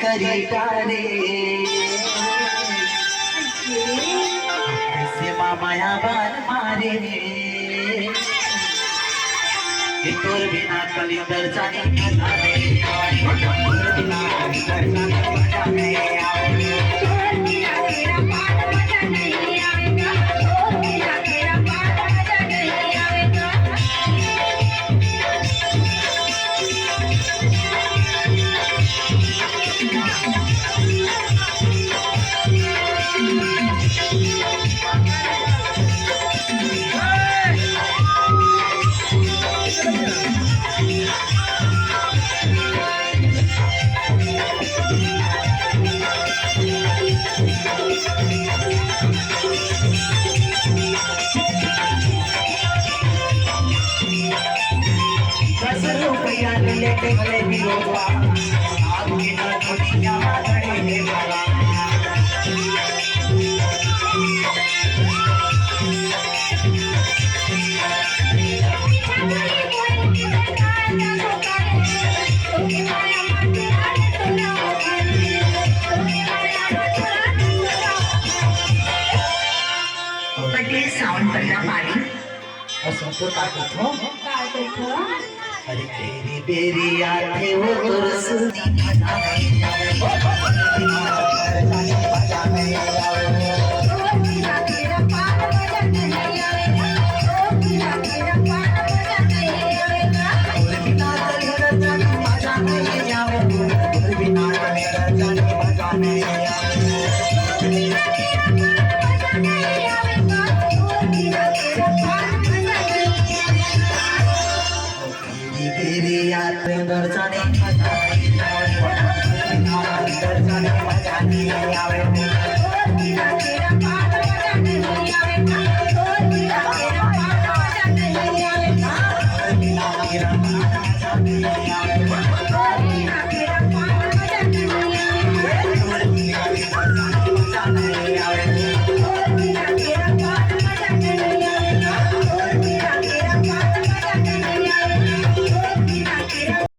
करी डाले से माया बार मारे तोर बिना कलिंदर जाने बिना लेके गले भी लोगवा आज की ना दुनिया खड़े हैं वाला पटेल साउंड करना पारी और सबको ताकत हो अरे तेरी बेरी आते वो तुरसनी दर्शने मजा नहीं आवे